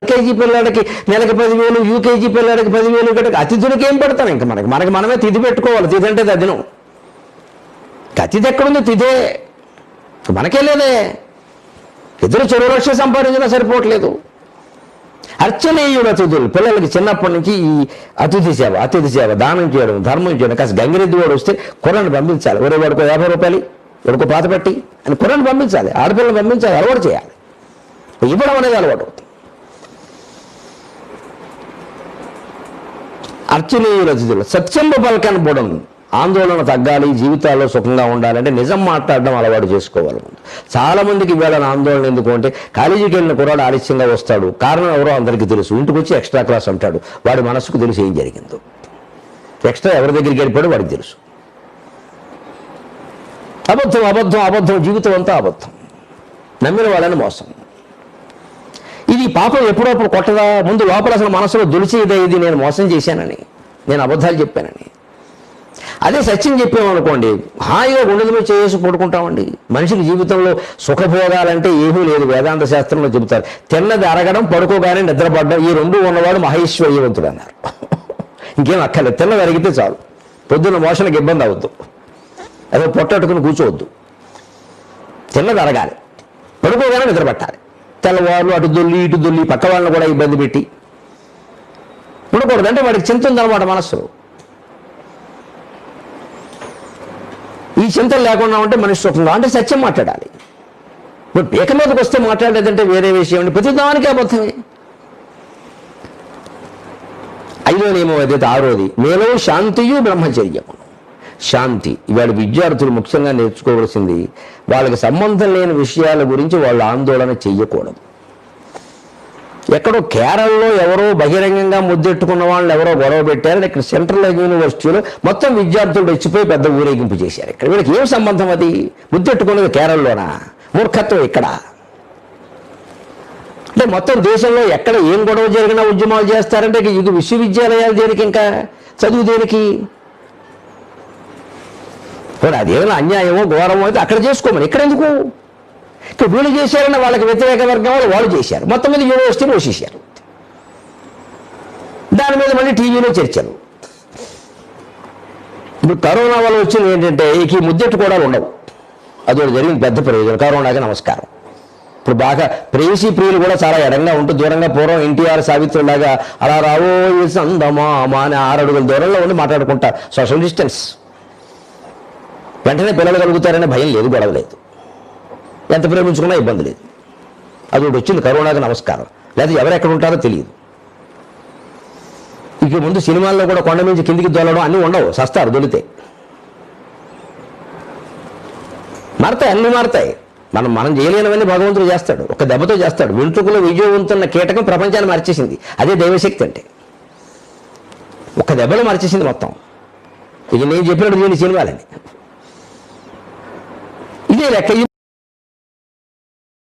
LKG పిల్లాడికి నెలకు 10,000, UKG పిల్లాడికి 10,000 కట్టక అతిథుడికి ఏం పెడతాం? ఇంకా మనకి మనమే తిథి పెట్టుకోవాలి. తిథి అంటే తదినం. అతిథి ఎక్కడుంది? తిథే మనకే లేదే. ఇద్దరు 2 లక్షలు సంపాదించినా సరిపోవట్లేదు. అర్చనీయుడు అతిథులు పిల్లలకి చిన్నప్పటి నుంచి ఈ అతిథి సేవ, దానం చేయడం, ధర్మం చేయడం. కాస్త గంగిరెద్దు వాడు వస్తే కుర్రాన్ని పంపించాలి. ఒరే వాడికో 50 రూపాయలు, వాడికో పాత పెట్టి అని కుర్రాన్ని పంపించాలి. ఆడపిల్లని పంపించాలి, అలవాటు చేయాలి. ఇవ్వడం అనేది అలవాటు అవుతుంది. అర్చనీయుల అతిథులు సత్యంబ పలకని బుడం. ఆందోళన తగ్గాలి, జీవితాల్లో సుఖంగా ఉండాలంటే నిజం మాట్లాడడం అలవాటు చేసుకోవాలి. చాలా మందికి వీళ్ళని ఆందోళన ఎందుకు అంటే, కాలేజీకి వెళ్ళిన కుర్రాడు ఆలస్యంగా వస్తాడు, కారణం ఎవరో అందరికీ తెలుసు, ఇంటికి వచ్చి ఎక్స్ట్రా క్లాస్ అంటాడు, వాడి మనసుకు తెలుసు ఏం జరిగిందో. ఎక్స్ట్రా ఎవరి దగ్గరికి వెళ్ళిపోయాడు వాడికి తెలుసు. అబద్ధం అబద్ధం అబద్ధం, జీవితం అంతా అబద్ధం. నమ్మిన వాళ్ళని మోసం. ఇది పాపం ఎప్పుడప్పుడు కొట్టదా? ముందు లోపల అసలు మనసులో దులిచేదే, ఇది నేను మోసం చేశానని, నేను అబద్ధాలు చెప్పానని. అదే సత్యం చెప్పామనుకోండి, హాయిగా గుండెల మీద చేసి పడుకుంటామండి. మనిషికి జీవితంలో సుఖభోగాలంటే ఏమీ లేదు. వేదాంత శాస్త్రంలో చెబుతారు, తిన్నది అరగడం, పడుకోగానే నిద్రపడడం, ఈ 2 ఉన్నవాడు మహేశ్వర్యవంతుడు అన్నారు. ఇంకేం అక్కర్లేదు, తిన్నది అరిగితే చాలు. పొద్దున్న మోషన్కి ఇబ్బంది అవద్దు, అదో పొట్టట్టుకుని కూర్చోవద్దు. తిన్నది అరగాలి, పడుకోగానే నిద్రపట్టాలి. తెల్లవారు అటు దొల్లి ఇటు దొల్లి పక్క వాళ్ళని కూడా ఇబ్బంది పెట్టి ఉండకూడదు. అంటే వాడికి చింత ఉందన్నమాట మనస్సులో. ఈ చింతలు లేకుండా ఉంటే మనిషి సుఖంగా, అంటే సత్యం మాట్లాడాలి. ఇప్పుడు పీక మీదకి వస్తే మాట్లాడేదంటే వేరే విషయం అండి. ప్రతిదానికి అబద్ధమే. 5వ నియమం ఏదైతే 6వది, మేలో శాంతియు బ్రహ్మచర్యం. శాంతి. ఇవాళ విద్యార్థులు ముఖ్యంగా నేర్చుకోవాల్సింది, వాళ్ళకి సంబంధం లేని విషయాల గురించి వాళ్ళు ఆందోళన చెయ్యకూడదు. ఎక్కడో కేరళలో ఎవరో బహిరంగంగా ముద్దెట్టుకున్న వాళ్ళని ఎవరో గొడవ పెట్టారని ఇక్కడ సెంట్రల్ యూనివర్సిటీలో మొత్తం విద్యార్థులు రెచ్చిపోయి పెద్ద ఊరేగింపు చేశారు. ఇక్కడ వీళ్ళకి ఏం సంబంధం? అది ముద్దెట్టుకున్నది కేరళలోనా? మూర్ఖత్వం ఇక్కడ. అంటే మొత్తం దేశంలో ఎక్కడ ఏం గొడవ జరిగినా ఉద్యమాలు చేస్తారంటే ఇది విశ్వవిద్యాలయాలు దేనికి? ఇంకా చదువు దేనికి? అదేమైనా అన్యాయమో ఘోరమో అయితే అక్కడ చేసుకోమని, ఇక్కడ ఎందుకు? ఇక్కడ వీళ్ళు చేశారని వాళ్ళకి వ్యతిరేక వర్గం వాళ్ళు చేశారు, మొత్తం మీద యూనివర్సిటీని పోషించారు. దాని మీద మళ్ళీ టీవీలో చర్చలు. ఇప్పుడు కరోనా వల్ల వచ్చింది ఏంటంటే, ఈ ముద్దెట్టు కూడా ఉండవు. అది జరిగింది పెద్ద ప్రయోజనం. కరోనాకి నమస్కారం. ఇప్పుడు బాగా ప్రేయసీ ప్రియులు కూడా చాలా ఎడంగా ఉంటూ దూరంగా, పూర్వం ఎన్టీఆర్ సావిత్రులాగా అలా రావో సందమా అని 6 అడుగుల దూరంలో ఉండి మాట్లాడుకుంటారు. Social distance. వెంటనే పిల్లలు కలుగుతారనే భయం లేదు, గొడవ లేదు. ఎంత ప్రేమించుకున్నా ఇబ్బంది లేదు. అది ఒకటి వచ్చింది, కరోనాకి నమస్కారం. లేదా ఎవరు ఎక్కడ ఉంటారో తెలియదు. ఇక ముందు సినిమాల్లో కూడా కొండ నుంచి కిందికి దొల్లడం అన్నీ ఉండవు, సస్తారు దొలితే. మారతాయి, అన్నీ మారతాయి. మనం చేయలేనివన్నీ భగవంతుడు చేస్తాడు, ఒక దెబ్బతో చేస్తాడు. వెంట్రుకలో విజయవంతున్న కీటకం ప్రపంచాన్ని మార్చేసింది. అదే దైవశక్తి అంటే. ఒక దెబ్బలో మార్చేసింది మొత్తం. ఇక నేను చెప్పినట్టు దీని సినిమాలని ఇదే లెక్క.